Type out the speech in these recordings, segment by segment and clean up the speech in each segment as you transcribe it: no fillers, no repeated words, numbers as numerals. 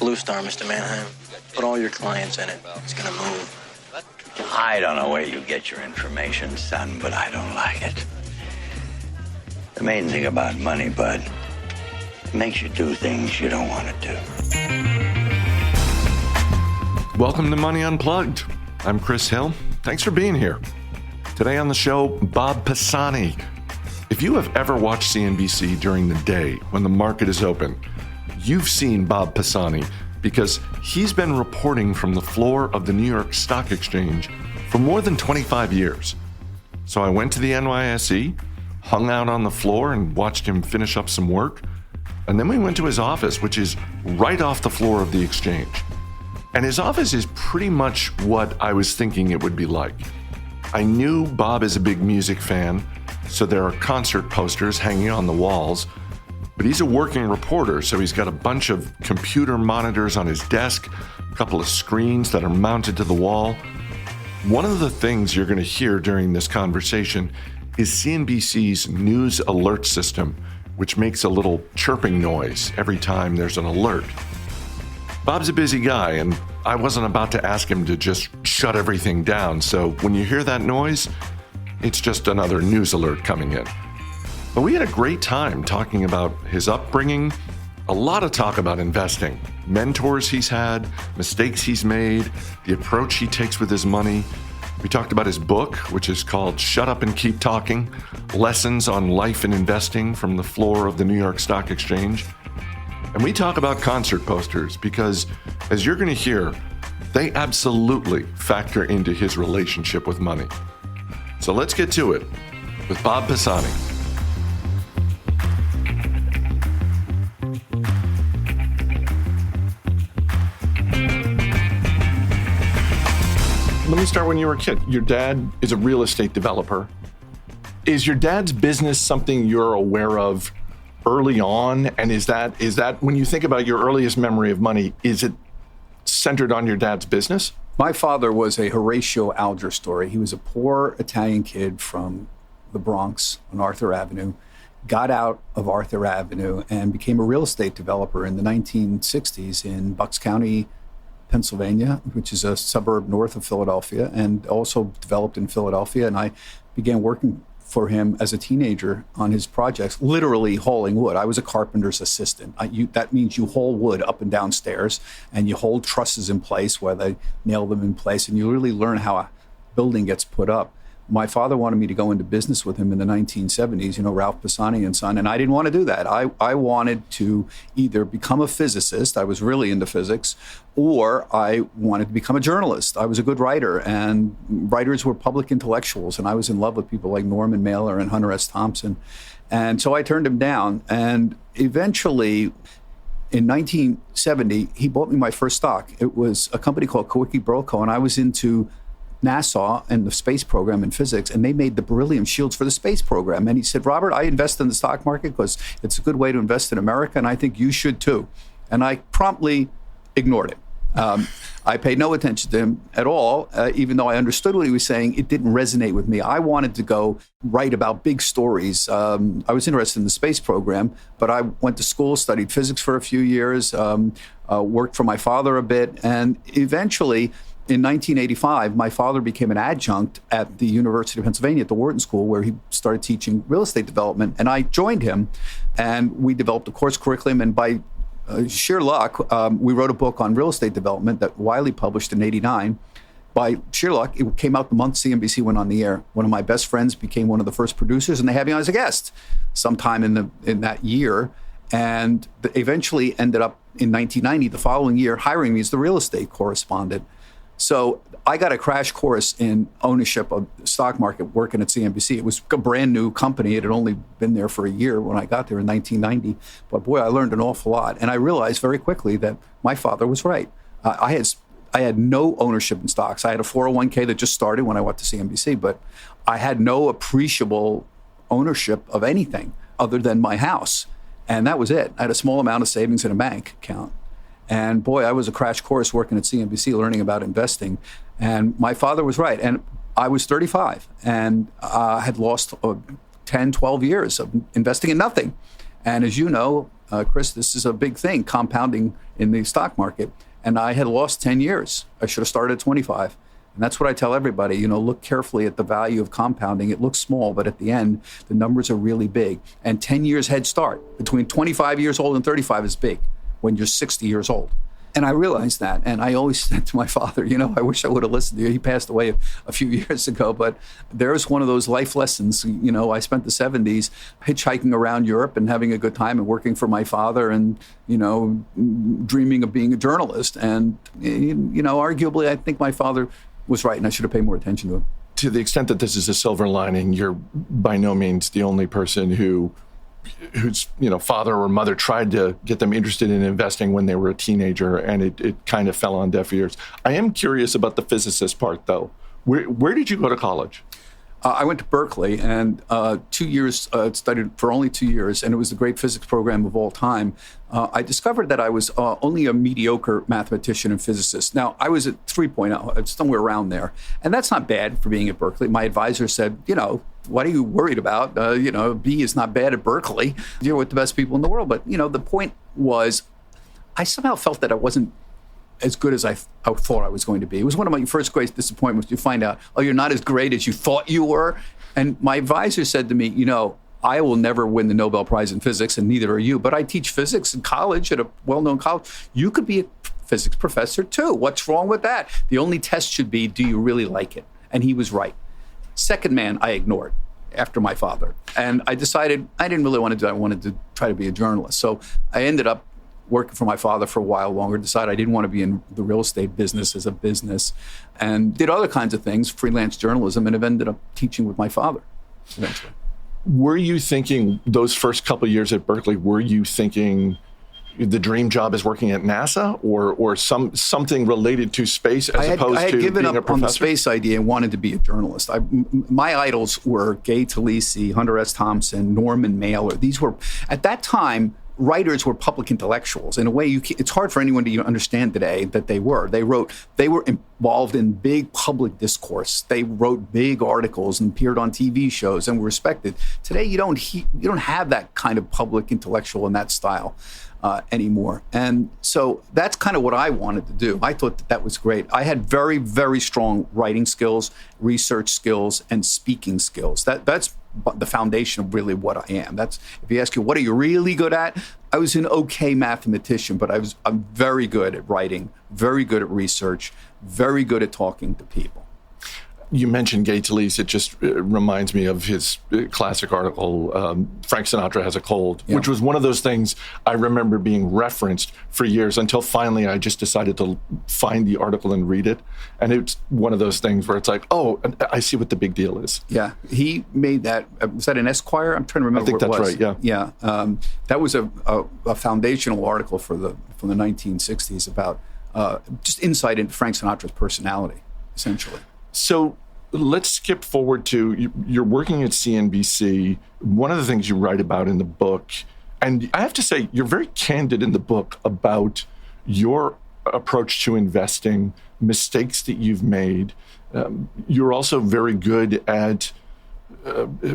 Blue Star, Mr. Manheim. Put all your clients in it. It's gonna move. I don't know where you get your information, son, but I don't like it. The main thing about money, bud, it makes you do things you don't want to do. Welcome to Money Unplugged. I'm Chris Hill. Thanks for being here. Today on the show, Bob Pisani. If you have ever watched CNBC during the day when the market is open, you've seen Bob Pisani because he's been reporting from the floor of the New York Stock Exchange for more than 25 years. So I went to the NYSE, hung out on the floor and watched him finish up some work. And then we went to his office, which is right off the floor of the exchange. And his office is pretty much what I was thinking it would be like. I knew Bob is a big music fan, so there are concert posters hanging on the walls. But he's a working reporter, so he's got a bunch of computer monitors on his desk, a couple of screens that are mounted to the wall. One of the things you're going to hear during this conversation is CNBC's news alert system, which makes a little chirping noise every time there's an alert. Bob's a busy guy, and I wasn't about to ask him to just shut everything down, so when you hear that noise, it's just another news alert coming in. But we had a great time talking about his upbringing, a lot of talk about investing, mentors he's had, mistakes he's made, the approach he takes with his money. We talked about his book, which is called Shut Up and Keep Talking, Lessons on Life and Investing from the Floor of the New York Stock Exchange. And we talk about concert posters because, as you're going to hear, they absolutely factor into his relationship with money. So let's get to it with Bob Pisani. Let me start when you were a kid. Your dad is a real estate developer. Is your dad's business something you're aware of early on? And is that when you think about your earliest memory of money, is it centered on your dad's business? My father was a Horatio Alger story. He was a poor Italian kid from the Bronx on Arthur Avenue, got out of Arthur Avenue and became a real estate developer in the 1960s in Bucks County, Pennsylvania, which is a suburb north of Philadelphia, and also developed in Philadelphia. And I began working for him as a teenager on his projects, literally hauling wood. I was a carpenter's assistant. That means you haul wood up and down stairs, and you hold trusses in place where they nail them in place, and you really learn how a building gets put up. My father wanted me to go into business with him in the 1970s, Ralph Pisani and Son, and I didn't want to do that. I wanted to either become a physicist, I was really into physics, or I wanted to become a journalist. I was a good writer, and writers were public intellectuals, and I was in love with people like Norman Mailer and Hunter S. Thompson. And so I turned him down, and eventually, in 1970, he bought me my first stock. It was a company called Kawicki Burlco, and I was into NASA and the space program in physics, and they made the beryllium shields for the space program. And he said, Robert, I invest in the stock market because it's a good way to invest in America, and I think you should too. And I promptly ignored him. I paid no attention to him at all, even though I understood what he was saying. It didn't resonate with me. I wanted to go write about big stories. I was interested in the space program, but I went to school, studied physics for a few years, worked for my father a bit, and eventually, in 1985, my father became an adjunct at the University of Pennsylvania at the Wharton School, where he started teaching real estate development. And I joined him, and we developed a course curriculum. And by sheer luck, we wrote a book on real estate development that Wiley published in '89. By sheer luck, it came out the month CNBC went on the air. One of my best friends became one of the first producers, and they had me on as a guest sometime in that year. And eventually ended up in 1990, the following year, hiring me as the real estate correspondent. So I got a crash course in ownership of the stock market working at CNBC. It was a brand new company. It had only been there for a year when I got there in 1990. But boy, I learned an awful lot. And I realized very quickly that my father was right. I had no ownership in stocks. I had a 401k that just started when I went to CNBC, but I had no appreciable ownership of anything other than my house. And that was it. I had a small amount of savings in a bank account. And boy, I was a crash course working at CNBC, learning about investing. And my father was right. And I was 35 and had lost 10, 12 years of investing in nothing. And as you know, Chris, this is a big thing, compounding in the stock market. And I had lost 10 years. I should have started at 25. And that's what I tell everybody, look carefully at the value of compounding. It looks small, but at the end, the numbers are really big. And 10 years head start between 25 years old and 35 is big when you're 60 years old. And I realized that. And I always said to my father, I wish I would have listened to you. He passed away a few years ago, but there's one of those life lessons. I spent the 70s hitchhiking around Europe and having a good time and working for my father and, dreaming of being a journalist. And, arguably, I think my father was right and I should have paid more attention to him. To the extent that this is a silver lining, you're by no means the only person whose father or mother tried to get them interested in investing when they were a teenager, and it kind of fell on deaf ears. I am curious about the physicist part, though. Where did you go to college? I went to Berkeley and 2 years, studied for only 2 years, and it was the great physics program of all time. I discovered that I was only a mediocre mathematician and physicist. Now, I was at 3.0, somewhere around there, and that's not bad for being at Berkeley. My advisor said, what are you worried about? B is not bad at Berkeley. You're with the best people in the world. But, the point was, I somehow felt that I wasn't as good as I thought I was going to be. It was one of my first great disappointments. You find out, you're not as great as you thought you were. And my advisor said to me, I will never win the Nobel Prize in physics, and neither are you. But I teach physics in college at a well-known college. You could be a physics professor too. What's wrong with that? The only test should be, do you really like it? And he was right. Second man, I ignored after my father. And I decided I didn't really want to do that. I wanted to try to be a journalist. So I ended up working for my father for a while longer, decided I didn't want to be in the real estate business as a business, and did other kinds of things, freelance journalism, and have ended up teaching with my father eventually. Were you thinking those first couple of years at Berkeley, were you thinking the dream job is working at NASA or something related to space as opposed to being a professor? I had given up on the space idea and wanted to be a journalist. My idols were Gay Talese, Hunter S. Thompson, Norman Mailer. These were, at that time, writers were public intellectuals. In a way, it's hard for anyone to understand today that they were. They were involved in big public discourse. They wrote big articles and appeared on TV shows and were respected. Today, you don't have that kind of public intellectual in that style anymore. And so that's kind of what I wanted to do. I thought that was great. I had very, very strong writing skills, research skills, and speaking skills. That's the foundation of really what I am. That's, if you ask you, what are you really good at? I was an okay mathematician, but I'm very good at writing, very good at research, very good at talking to people. You mentioned Gay Talese. It just reminds me of his classic article, Frank Sinatra Has a Cold, which was one of those things I remember being referenced for years until finally I just decided to find the article and read it. And it's one of those things where it's like, oh, I see what the big deal is. Yeah. He made that. Was that an Esquire? I'm trying to remember what it was. I think that's right, yeah. Yeah. That was a foundational article from the 1960s about just insight into Frank Sinatra's personality, essentially. So let's skip forward to you're working at CNBC. One of the things you write about in the book, and I have to say, you're very candid in the book about your approach to investing, mistakes that you've made. You're also very good at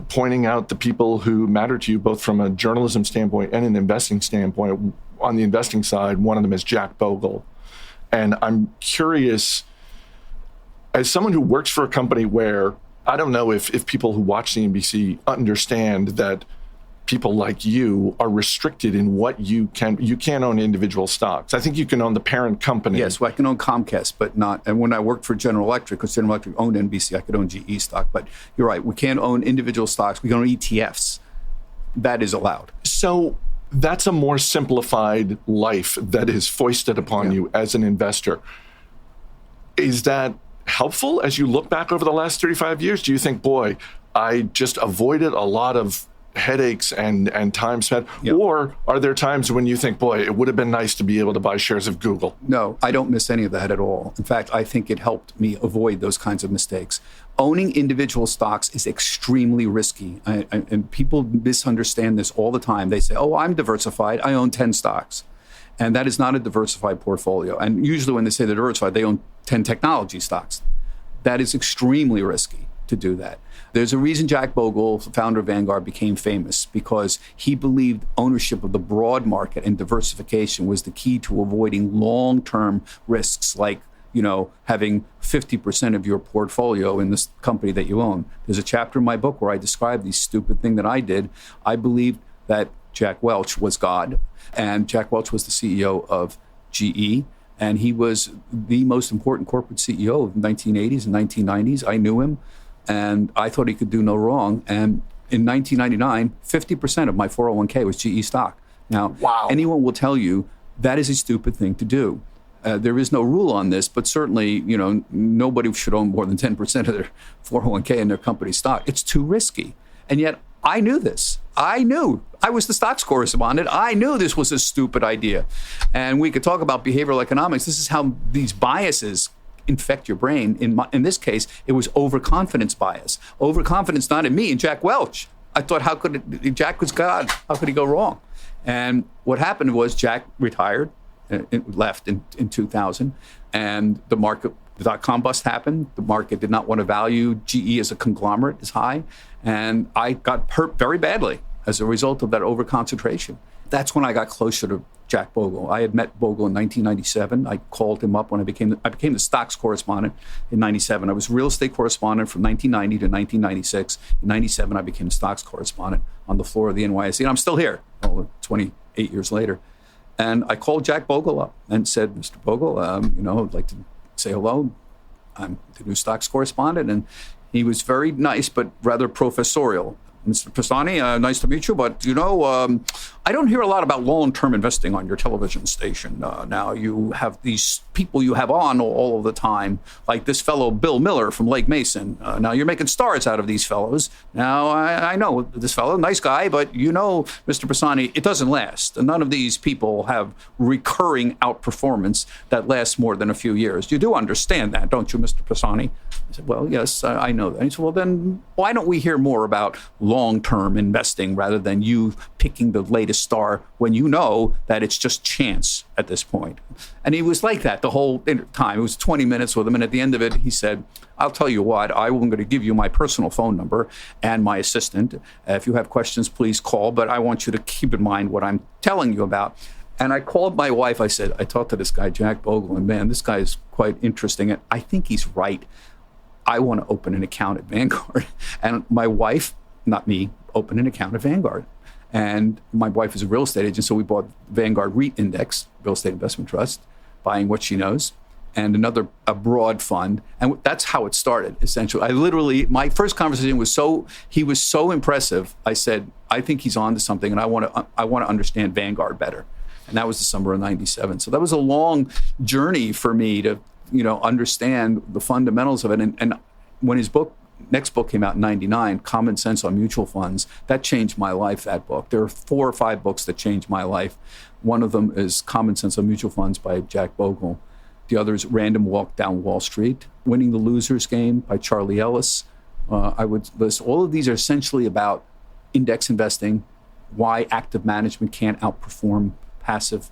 pointing out the people who matter to you, both from a journalism standpoint and an investing standpoint. On the investing side, one of them is Jack Bogle. And I'm curious, as someone who works for a company where I don't know if people who watch CNBC understand that people like you are restricted in what you can't own individual stocks. I think you can own the parent company. Yes, well, I can own Comcast, but not. And when I worked for General Electric, because General Electric owned NBC, I could own GE stock. But you're right, we can't own individual stocks. We can own ETFs. That is allowed. So that's a more simplified life that is foisted upon you as an investor. Is that helpful as you look back over the last 35 years? Do you think, boy, I just avoided a lot of headaches and time spent? Yep. Or are there times when you think, boy, it would have been nice to be able to buy shares of Google? No, I don't miss any of that at all. In fact, I think it helped me avoid those kinds of mistakes. Owning individual stocks is extremely risky. And people misunderstand this all the time. They say, oh, I'm diversified. I own 10 stocks. And that is not a diversified portfolio. And usually when they say they're diversified, they own 10 technology stocks. That is extremely risky to do that. There's a reason Jack Bogle, the founder of Vanguard, became famous, because he believed ownership of the broad market and diversification was the key to avoiding long-term risks, like, having 50% of your portfolio in this company that you own. There's a chapter in my book where I describe the stupid thing that I did. I believed that Jack Welch was God, and Jack Welch was the CEO of GE, and he was the most important corporate CEO of the 1980s and 1990s. I knew him, and I thought he could do no wrong. And in 1999, 50% of my 401k was GE stock. Now, Wow. Anyone will tell you that is a stupid thing to do. There is no rule on this, but certainly, nobody should own more than 10% of their 401k in their company stock. It's too risky. And yet, I knew this. I knew. I was the stocks correspondent. I knew this was a stupid idea. And we could talk about behavioral economics. This is how these biases infect your brain. In this case, it was overconfidence bias. Overconfidence not in me, in Jack Welch. I thought, Jack was God. How could he go wrong? And what happened was Jack retired. Left in 2000, and the dot-com bust happened. The market did not want to value GE as a conglomerate as high, and I got hurt very badly as a result of that overconcentration. That's when I got closer to Jack Bogle. I had met Bogle in 1997. I called him up when I became the stocks correspondent in 97. I was real estate correspondent from 1990 to 1996. In 97, I became the stocks correspondent on the floor of the NYSE, and I'm still here, 28 years later. And I called Jack Bogle up and said, Mr. Bogle, I'd like to say hello. I'm the new stocks correspondent. And he was very nice, but rather professorial. Mr. Pisani, nice to meet you, but, I don't hear a lot about long-term investing on your television station. Now, you have these people you have on all of the time, like this fellow Bill Miller from Lake Mason. Now, you're making stars out of these fellows. Now, I know this fellow, nice guy, but Mr. Pisani, it doesn't last. None of these people have recurring outperformance that lasts more than a few years. You do understand that, don't you, Mr. Pisani? I said, well, yes, I know that. He said, well, then why don't we hear more about long-term investing rather than you picking the latest star when you know that it's just chance at this point? And he was like that the whole time. It was 20 minutes with him. And at the end of it, he said, I'll tell you what, I'm going to give you my personal phone number and my assistant. If you have questions, please call. But I want you to keep in mind what I'm telling you about. And I called my wife. I said, I talked to this guy, Jack Bogle, and man, this guy is quite interesting. And I think he's right. I want to open an account at Vanguard. And my wife, not me, opened an account at Vanguard. And my wife is a real estate agent, so we bought Vanguard REIT Index, Real Estate Investment Trust, buying what she knows, and a broad fund. And that's how it started, essentially. My first conversation was he was so impressive. I said, I think he's on to something, and I want to understand Vanguard better. And that was the summer of 97. So that was a long journey for me to, understand the fundamentals of it. And when his next book came out in 99, Common Sense on Mutual Funds, that changed my life, that book. There are 4 or 5 books that changed my life. One of them is Common Sense on Mutual Funds by Jack Bogle. The other is Random Walk Down Wall Street, Winning the Loser's Game by Charlie Ellis. I would list all of these are essentially about index investing, why active management can't outperform passive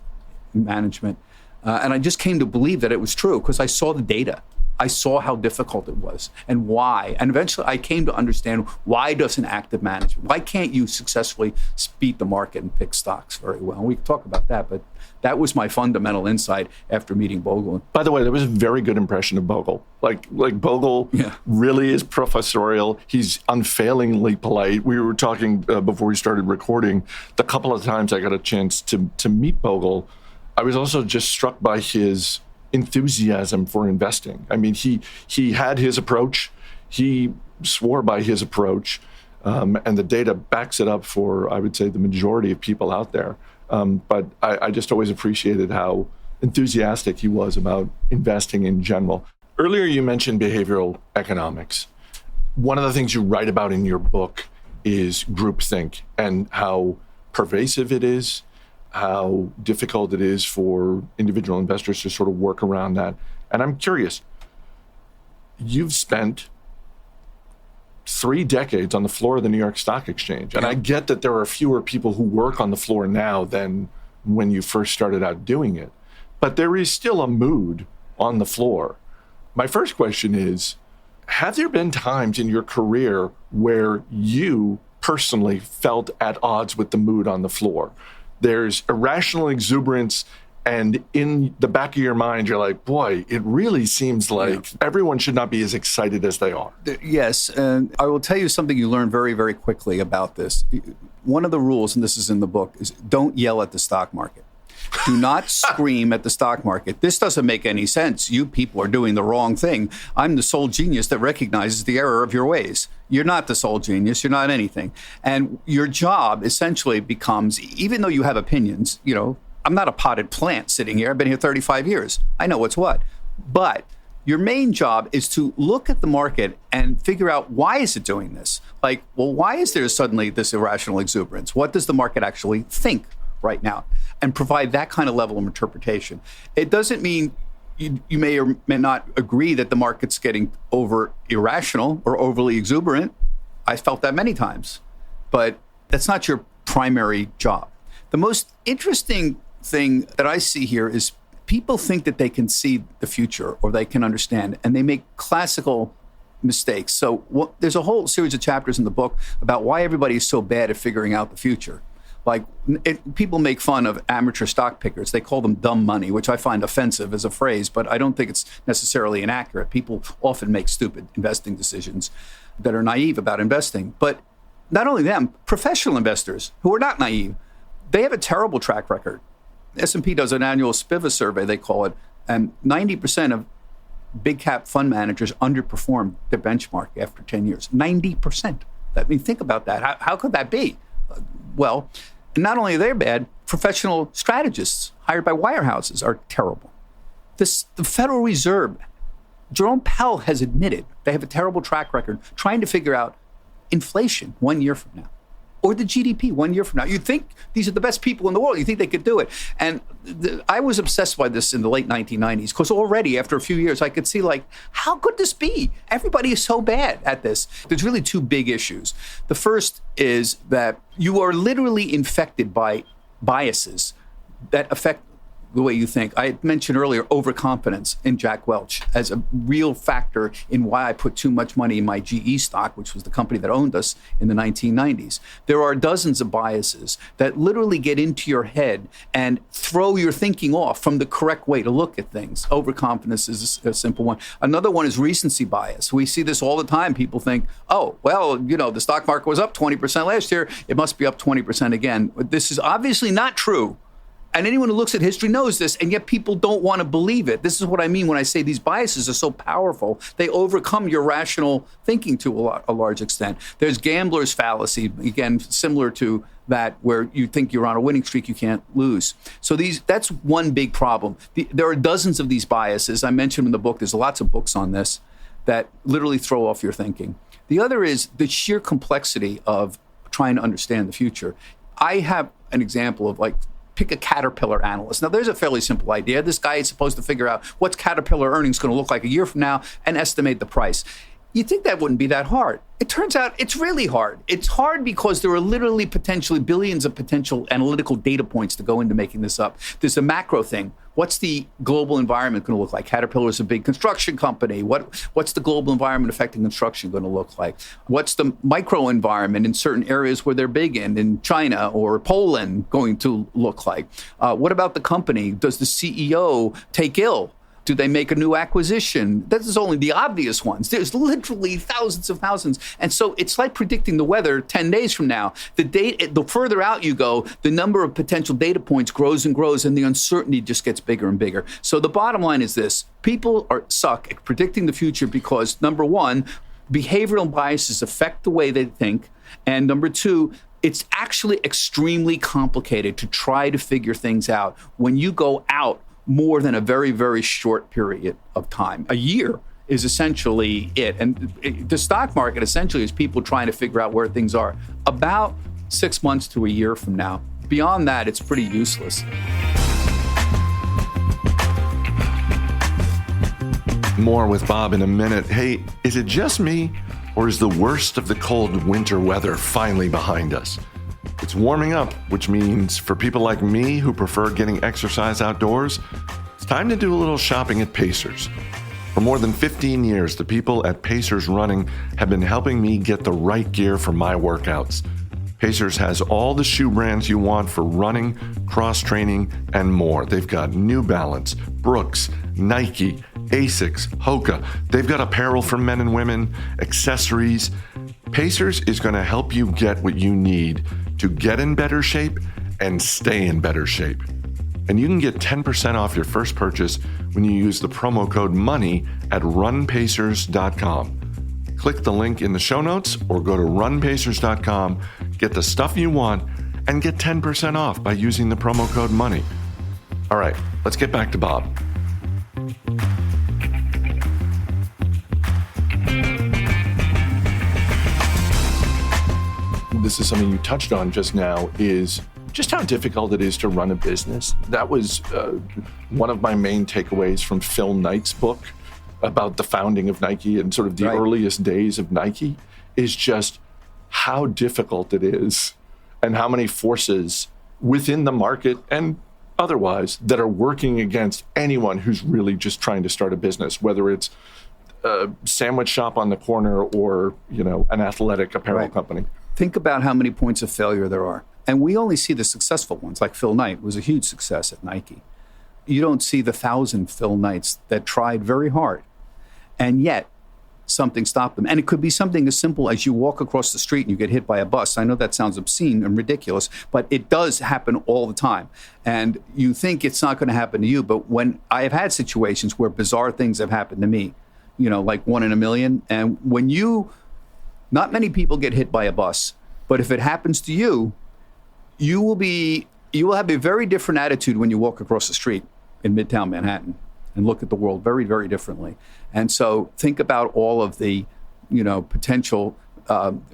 management. And I just came to believe that it was true because I saw the data. I saw how difficult it was and why. And eventually I came to understand, why doesn't active management, why can't you successfully beat the market and pick stocks very well? And we can talk about that, but that was my fundamental insight after meeting Bogle. By the way, that was a very good impression of Bogle. Like Bogle really is professorial. He's unfailingly polite. We were talking before we started recording, the couple of times I got a chance to meet Bogle, I was also just struck by his enthusiasm for investing. I mean, he had his approach. He swore by his approach, and the data backs it up for, I would say, the majority of people out there. But I just always appreciated how enthusiastic he was about investing in general. Earlier, you mentioned behavioral economics. One of the things you write about in your book is groupthink and how pervasive it is, how difficult it is for individual investors to sort of work around that. And I'm curious, you've spent 3 decades on the floor of the New York Stock Exchange. And I get that there are fewer people who work on the floor now than when you first started out doing it. But there is still a mood on the floor. My first question is, have there been times in your career where you personally felt at odds with the mood on the floor? There's irrational exuberance, and in the back of your mind, you're like, boy, it really seems like everyone should not be as excited as they are. Yes, and I will tell you something you learn very, very quickly about this. One of the rules, and this is in the book, is don't yell at the stock market. Do not scream at the stock market. This doesn't make any sense. You people are doing the wrong thing. I'm the sole genius that recognizes the error of your ways. You're not the sole genius. You're not anything. And your job essentially becomes, even though you have opinions, I'm not a potted plant sitting here. I've been here 35 years. I know what's what. But your main job is to look at the market and figure out, why is it doing this? Like, well, why is there suddenly this irrational exuberance? What does the market actually think right now? And provide that kind of level of interpretation. It doesn't mean you may or may not agree that the market's getting over irrational or overly exuberant. I felt that many times. But that's not your primary job. The most interesting thing that I see here is people think that they can see the future or they can understand, and they make classical mistakes. So there's a whole series of chapters in the book about why everybody is so bad at figuring out the future. Like, people make fun of amateur stock pickers. They call them dumb money, which I find offensive as a phrase, but I don't think it's necessarily inaccurate. People often make stupid investing decisions that are naive about investing. But not only them, professional investors who are not naive, they have a terrible track record. S&P does an annual SPIVA survey, they call it, and 90% of big cap fund managers underperform their benchmark after 10 years. 90%. I mean, think about that. How could that be? Well, not only are they bad, professional strategists hired by wirehouses are terrible. The Federal Reserve, Jerome Powell has admitted they have a terrible track record trying to figure out inflation 1 year from now, or the GDP 1 year from now. You'd think these are the best people in the world. You think they could do it. And I was obsessed by this in the late 1990s, because already after a few years, I could see, like, how could this be? Everybody is so bad at this. There's really two big issues. The first is that you are literally infected by biases that affect the way you think. I mentioned earlier overconfidence in Jack Welch as a real factor in why I put too much money in my GE stock, which was the company that owned us in the 1990s. There are dozens of biases that literally get into your head and throw your thinking off from the correct way to look at things. Overconfidence is a simple one. Another one is recency bias. We see this all the time. People think, oh, well, the stock market was up 20% last year. It must be up 20% again. But this is obviously not true. And anyone who looks at history knows this, and yet people don't want to believe it. This is what I mean when I say these biases are so powerful. They overcome your rational thinking to a large extent. There's gambler's fallacy, again, similar to that, where you think you're on a winning streak, you can't lose. So that's one big problem. There are dozens of these biases. I mentioned in the book, there's lots of books on this that literally throw off your thinking. The other is the sheer complexity of trying to understand the future. I have an example of, like, pick a Caterpillar analyst. Now, there's a fairly simple idea. This guy is supposed to figure out what's Caterpillar earnings going to look like a year from now and estimate the price. You'd think that wouldn't be that hard. It turns out it's really hard. It's hard because there are literally potentially billions of potential analytical data points to go into making this up. There's a macro thing. What's the global environment going to look like? Caterpillar is a big construction company. What's the global environment affecting construction going to look like? What's the micro environment in certain areas where they're big in China or Poland, going to look like? What about the company? Does the CEO take ill? Do they make a new acquisition? This is only the obvious ones. There's literally thousands of thousands. And so it's like predicting the weather 10 days from now. The further out you go, the number of potential data points grows and grows, and the uncertainty just gets bigger and bigger. So the bottom line is this. People suck at predicting the future because, number one, behavioral biases affect the way they think. And number two, it's actually extremely complicated to try to figure things out when you go out more than a very, very short period of time. A year is essentially it. And the stock market essentially is people trying to figure out where things are about 6 months to a year from now. Beyond that, it's pretty useless. More with Bob in a minute. Hey, is it just me, or is the worst of the cold winter weather finally behind us? It's warming up, which means for people like me who prefer getting exercise outdoors, it's time to do a little shopping at Pacers. For more than 15 years, the people at Pacers Running have been helping me get the right gear for my workouts. Pacers has all the shoe brands you want for running, cross-training, and more. They've got New Balance, Brooks, Nike, Asics, Hoka. They've got apparel for men and women, accessories. Pacers is going to help you get what you need to get in better shape and stay in better shape. And you can get 10% off your first purchase when you use the promo code MONEY at runpacers.com. Click the link in the show notes or go to runpacers.com, get the stuff you want, and get 10% off by using the promo code MONEY. All right, let's get back to Bob. This is something you touched on just now, is just how difficult it is to run a business. That was one of my main takeaways from Phil Knight's book about the founding of Nike and sort of the earliest days of Nike, is just how difficult it is and how many forces within the market and otherwise that are working against anyone who's really just trying to start a business, whether it's a sandwich shop on the corner or, an athletic apparel company. Think about how many points of failure there are. And we only see the successful ones, like Phil Knight was a huge success at Nike. You don't see the 1,000 Phil Knights that tried very hard, and yet something stopped them. And it could be something as simple as you walk across the street and you get hit by a bus. I know that sounds obscene and ridiculous, but it does happen all the time. And you think it's not going to happen to you, but when I have had situations where bizarre things have happened to me, like 1 in a million, and when not many people get hit by a bus, but if it happens to you, you will have a very different attitude when you walk across the street in Midtown Manhattan and look at the world very, very differently. And so think about all of the, potential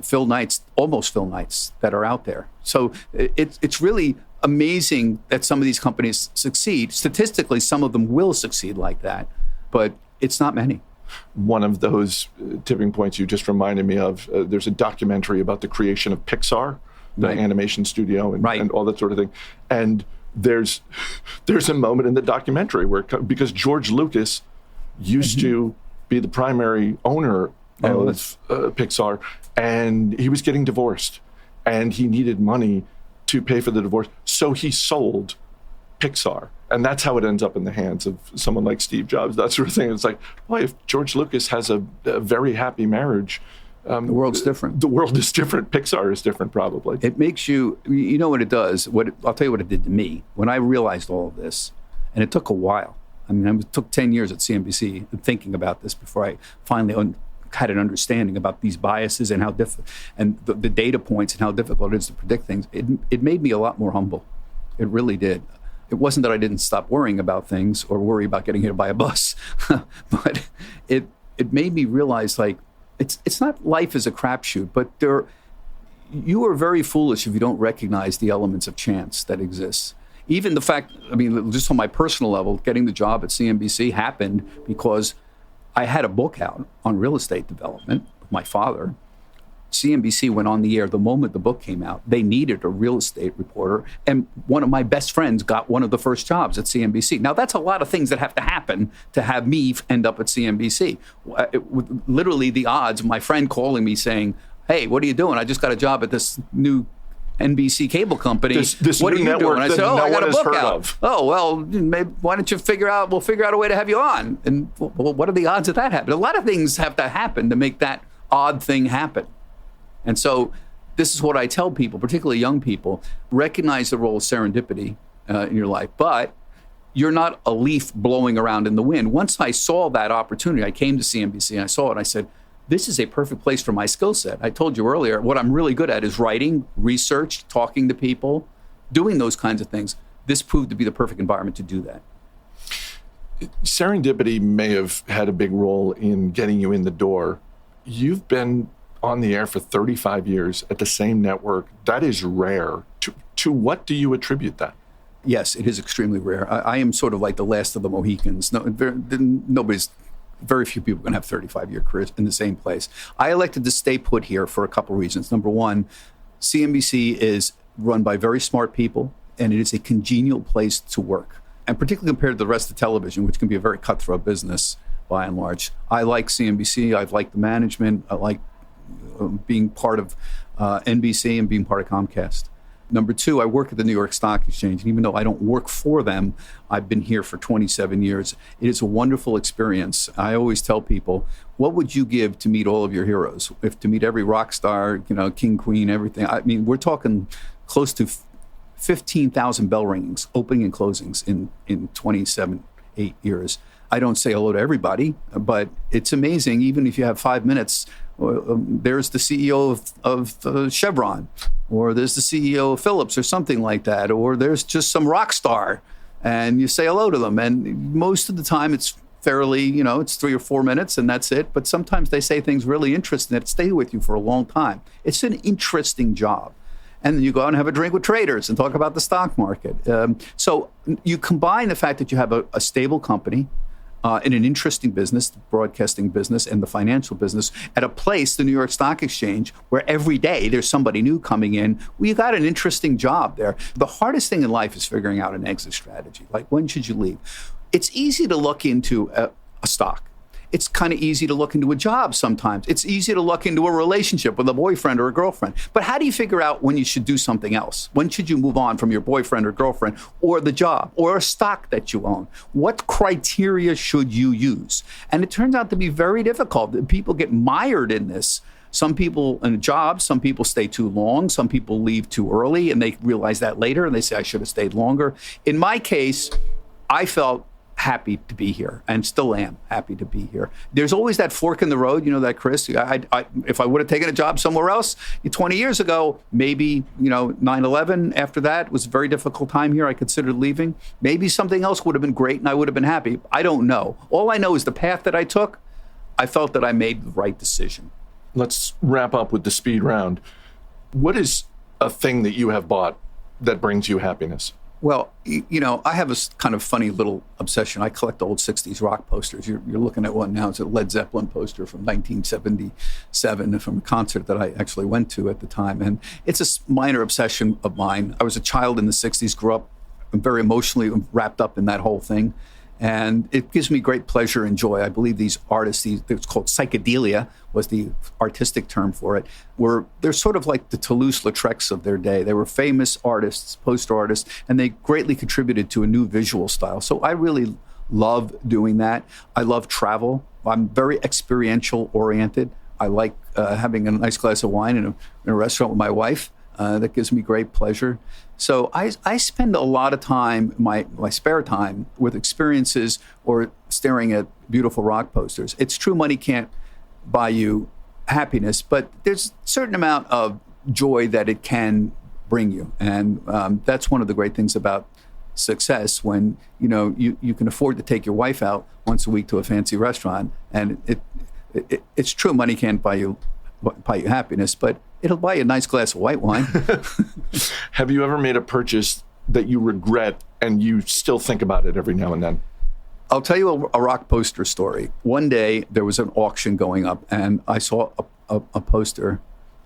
Phil Knights, almost Phil Knights that are out there. So it's really amazing that some of these companies succeed. Statistically, some of them will succeed like that, but it's not many. One of those tipping points you just reminded me of, there's a documentary about the creation of Pixar, the animation studio and all that sort of thing. And there's a moment in the documentary where, because George Lucas used to be the primary owner of Pixar, and he was getting divorced, and he needed money to pay for the divorce, so he sold Pixar. And that's how it ends up in the hands of someone like Steve Jobs, that sort of thing. It's like, boy, if George Lucas has a very happy marriage, the world's different. The world is different. Pixar is different, probably. It makes you know what it does. I'll tell you what it did to me when I realized all of this, and it took a while. I mean, it took 10 years at CNBC thinking about this before I finally had an understanding about these biases and how and the data points and how difficult it is to predict things. It made me a lot more humble. It really did. It wasn't that I didn't stop worrying about things or worry about getting hit by a bus, but it made me realize, like, it's not life is a crapshoot, but you are very foolish if you don't recognize the elements of chance that exist. Even the fact, just on my personal level, getting the job at CNBC happened because I had a book out on real estate development with my father. CNBC went on the air the moment the book came out. They needed a real estate reporter, and one of my best friends got one of the first jobs at CNBC. Now, that's a lot of things that have to happen to have me end up at CNBC. Literally the odds, my friend calling me saying, "Hey, what are you doing? I just got a job at this new NBC cable company. This what are new you doing?" I said, no I got a book out. Of. Oh, well, maybe, why don't you we'll figure out a way to have you on. And well, what are the odds of that happening? A lot of things have to happen to make that odd thing happen. And so this is what I tell people, particularly young people: recognize the role of serendipity in your life, but you're not a leaf blowing around in the wind. Once I saw that opportunity, I came to CNBC and I saw it, and I said, this is a perfect place for my skill set. I told you earlier, what I'm really good at is writing, research, talking to people, doing those kinds of things. This proved to be the perfect environment to do that. Serendipity may have had a big role in getting you in the door. You've been on the air for 35 years at the same network. That is rare. To what do you attribute that? Yes, it is extremely rare. I am sort of like the last of the Mohicans. Very few people can have 35-year careers in the same place. I elected to stay put here for a couple of reasons. Number one, CNBC is run by very smart people, and it is a congenial place to work. And particularly compared to the rest of television, which can be a very cutthroat business, by and large. I like CNBC. I like the management. I like being part of NBC and being part of Comcast. Number two, I work at the New York Stock Exchange. And even though I don't work for them, I've been here for 27 years. It is a wonderful experience. I always tell people, what would you give to meet all of your heroes? If to meet every rock star, king, queen, everything. I mean, we're talking close to 15,000 bell ringings, opening and closings in 27, 8 years. I don't say hello to everybody, but it's amazing. Even if you have 5 minutes, there's the CEO of Chevron, or there's the CEO of Philips or something like that, or there's just some rock star, and you say hello to them. And most of the time it's fairly, it's 3 or 4 minutes and that's it. But sometimes they say things really interesting that stay with you for a long time. It's an interesting job. And then you go out and have a drink with traders and talk about the stock market. So you combine the fact that you have a stable company, in an interesting business, the broadcasting business and the financial business, at a place, the New York Stock Exchange, where every day there's somebody new coming in. Well, you got an interesting job there. The hardest thing in life is figuring out an exit strategy. Like, when should you leave? It's easy to look into a stock. It's kind of easy to look into a job sometimes. It's easy to look into a relationship with a boyfriend or a girlfriend. But how do you figure out when you should do something else? When should you move on from your boyfriend or girlfriend or the job or a stock that you own? What criteria should you use? And it turns out to be very difficult. People get mired in this. Some people in a job, some people stay too long, some people leave too early, and they realize that later, and they say, I should have stayed longer. In my case, I felt happy to be here, and still am happy to be here. There's always that fork in the road, that, Chris. If I would have taken a job somewhere else 20 years ago, maybe 9/11 after that was a very difficult time here. I considered leaving. Maybe something else would have been great, and I would have been happy. I don't know. All I know is the path that I took, I felt that I made the right decision. Let's wrap up with the speed round. What is a thing that you have bought that brings you happiness? Well, I have a kind of funny little obsession. I collect old 60s rock posters. You're looking at one now. It's a Led Zeppelin poster from 1977 from a concert that I actually went to at the time. And it's a minor obsession of mine. I was a child in the 60s, grew up very emotionally wrapped up in that whole thing. And it gives me great pleasure and joy. I believe these artists, it's called psychedelia, was the artistic term for it, they're sort of like the Toulouse-Lautrecs of their day. They were famous artists, poster artists, and they greatly contributed to a new visual style. So I really love doing that. I love travel. I'm very experiential oriented. I like having a nice glass of wine in a restaurant with my wife. That gives me great pleasure. So I spend a lot of time, my spare time, with experiences or staring at beautiful rock posters. It's true money can't buy you happiness, but there's a certain amount of joy that it can bring you. And that's one of the great things about success, when you can afford to take your wife out once a week to a fancy restaurant. And it's true money can't buy you happiness, but it'll buy you a nice glass of white wine. Have you ever made a purchase that you regret and you still think about it every now and then? I'll tell you a rock poster story. One day there was an auction going up, and I saw a poster.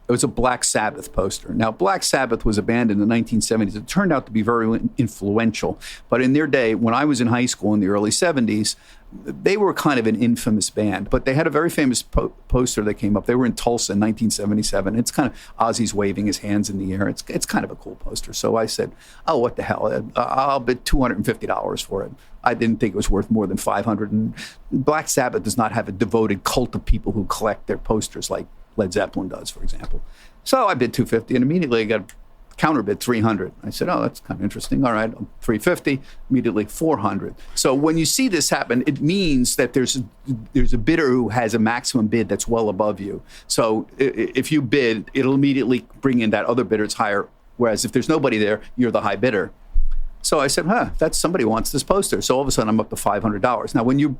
It was a Black Sabbath poster. Now, Black Sabbath was a band in the 1970s. It turned out to be very influential. But in their day, when I was in high school in the early 70s, they were kind of an infamous band. But they had a very famous poster that came up. They were in Tulsa in 1977. It's kind of Ozzy's waving his hands in the air. It's kind of a cool poster. So I said, oh, what the hell? I'll bid $250 for it. I didn't think it was worth more than $500. And Black Sabbath does not have a devoted cult of people who collect their posters like Led Zeppelin does, for example. So I bid $250, and immediately I got a counterbid $300. I said, oh, that's kind of interesting. All right, $350, immediately $400. So when you see this happen, it means that there's a bidder who has a maximum bid that's well above you. So if you bid, it'll immediately bring in that other bidder that's higher, whereas if there's nobody there, you're the high bidder. So I said, that's somebody wants this poster. So all of a sudden, I'm up to $500. Now, when you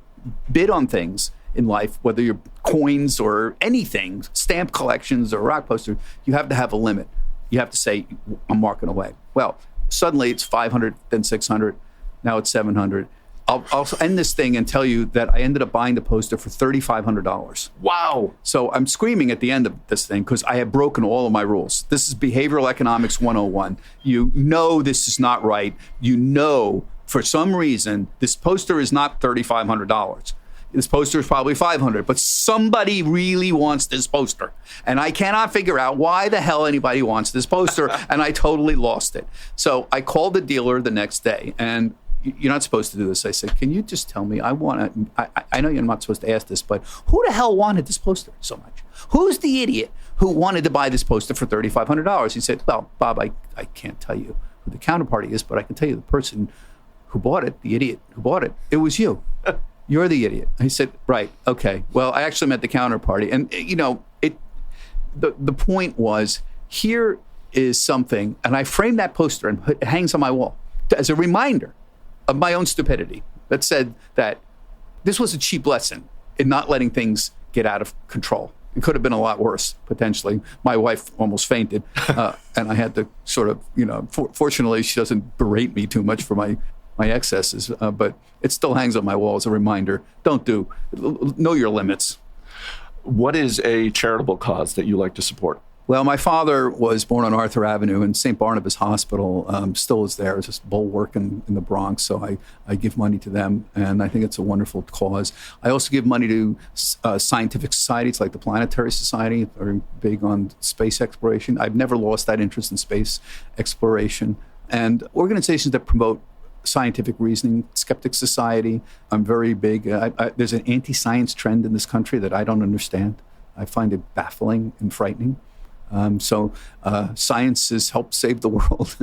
bid on things in life, whether you're coins or anything, stamp collections or rock posters, you have to have a limit. You have to say, I'm marking away. Well, suddenly it's 500, then 600, now it's 700. I'll also end this thing and tell you that I ended up buying the poster for $3,500. Wow. So I'm screaming at the end of this thing because I have broken all of my rules. This is behavioral economics 101. You know this is not right. You know, for some reason, this poster is not $3,500. This poster is probably $500, but somebody really wants this poster. And I cannot figure out why the hell anybody wants this poster, and I totally lost it. So I called the dealer the next day, and you're not supposed to do this. I said, can you just tell me, I know you're not supposed to ask this, but who the hell wanted this poster so much? Who's the idiot who wanted to buy this poster for $3,500? He said, well, Bob, I can't tell you who the counterparty is, but I can tell you the person who bought it, the idiot who bought it, it was you. You're the idiot. I said, right, okay. Well, I actually met the counterparty. And, the point was, here is something, and I framed that poster and it hangs on my wall as a reminder of my own stupidity that said that this was a cheap lesson in not letting things get out of control. It could have been a lot worse, potentially. My wife almost fainted, and I had to sort of, fortunately, she doesn't berate me too much for my excesses, but it still hangs on my wall as a reminder. Know your limits. What is a charitable cause that you like to support? Well, my father was born on Arthur Avenue, and St. Barnabas Hospital still is there. It's just bulwark in the Bronx, so I give money to them, and I think it's a wonderful cause. I also give money to scientific societies like the Planetary Society, very big on space exploration. I've never lost that interest in space exploration, and organizations that promote scientific reasoning, Skeptic Society. I'm very big. There's an anti-science trend in this country that I don't understand. I find it baffling and frightening. So science has helped save the world.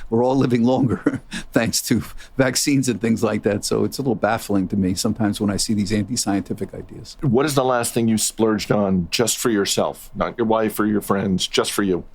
We're all living longer thanks to vaccines and things like that. So it's a little baffling to me sometimes when I see these anti-scientific ideas. What is the last thing you splurged on just for yourself, not your wife or your friends, just for you?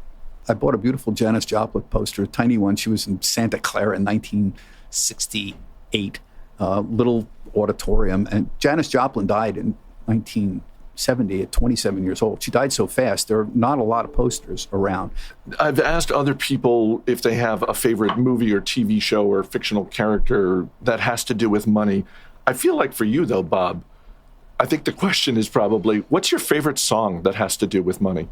I bought a beautiful Janis Joplin poster, a tiny one. She was in Santa Clara in 1968, little auditorium. And Janis Joplin died in 1970 at 27 years old. She died so fast, there are not a lot of posters around. I've asked other people if they have a favorite movie or TV show or fictional character that has to do with money. I feel like for you, though, Bob, I think the question is probably, what's your favorite song that has to do with money?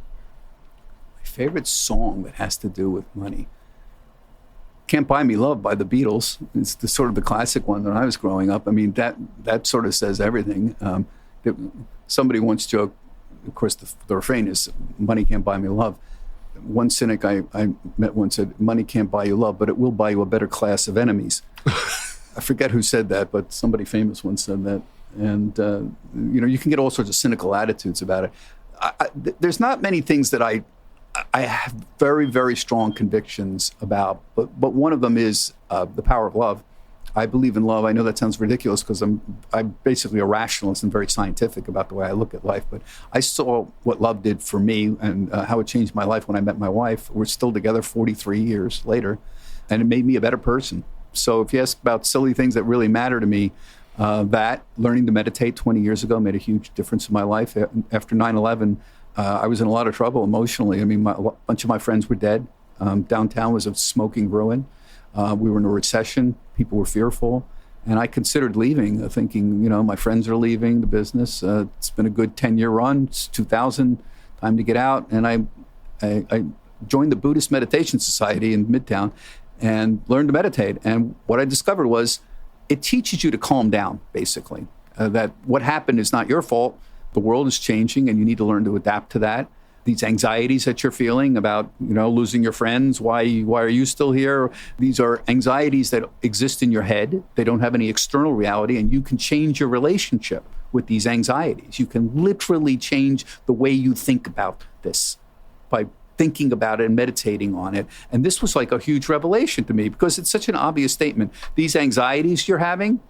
My favorite song that has to do with money? Can't Buy Me Love by the Beatles. It's the sort of the classic one when I was growing up. I mean, that sort of says everything. Somebody once joked, of course, the refrain is, money can't buy me love. One cynic I met once said, money can't buy you love, but it will buy you a better class of enemies. I forget who said that, but somebody famous once said that. And, you can get all sorts of cynical attitudes about it. There's not many things that I have very, very strong convictions about, but one of them is the power of love. I believe in love. I know that sounds ridiculous because I'm basically a rationalist and very scientific about the way I look at life, but I saw what love did for me and how it changed my life when I met my wife. We're still together 43 years later, and it made me a better person. So if you ask about silly things that really matter to me, that learning to meditate 20 years ago made a huge difference in my life. After 9/11, I was in a lot of trouble emotionally. I mean, a bunch of my friends were dead. Downtown was a smoking ruin. We were in a recession. People were fearful. And I considered leaving, thinking, my friends are leaving the business. It's been a good 10-year run. It's 2000, time to get out. And I joined the Buddhist Meditation Society in Midtown and learned to meditate. And what I discovered was it teaches you to calm down, basically. That what happened is not your fault. The world is changing, and you need to learn to adapt to that. These anxieties that you're feeling about, losing your friends, why are you still here? These are anxieties that exist in your head. They don't have any external reality, and you can change your relationship with these anxieties. You can literally change the way you think about this by thinking about it and meditating on it. And this was like a huge revelation to me because it's such an obvious statement. These anxieties you're having,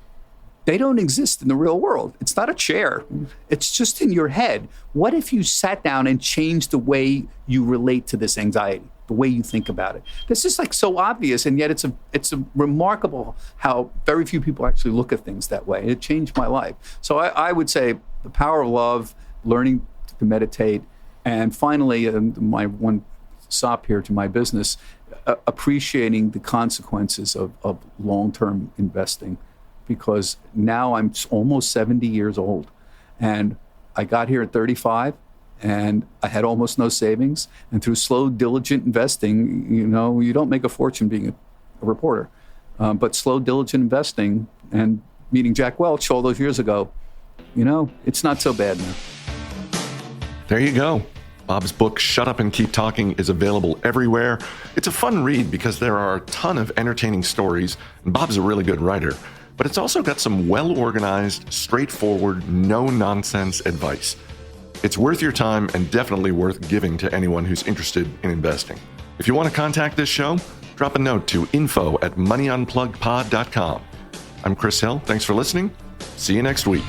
they don't exist in the real world. It's not a chair. It's just in your head. What if you sat down and changed the way you relate to this anxiety, the way you think about it? This is like so obvious, and yet it's a remarkable how very few people actually look at things that way. It changed my life. So I would say the power of love, learning to meditate, and finally, my one sop here to my business, appreciating the consequences of long-term investing. Because now I'm almost 70 years old, and I got here at 35, and I had almost no savings. And through slow, diligent investing, you don't make a fortune being a reporter, but slow, diligent investing and meeting Jack Welch all those years ago, it's not so bad now. There you go. Bob's book, Shut Up and Keep Talking, is available everywhere. It's a fun read because there are a ton of entertaining stories, and Bob's a really good writer. But it's also got some well-organized, straightforward, no-nonsense advice. It's worth your time and definitely worth giving to anyone who's interested in investing. If you want to contact this show, drop a note to info@moneyunpluggedpod.com. I'm Chris Hill. Thanks for listening. See you next week.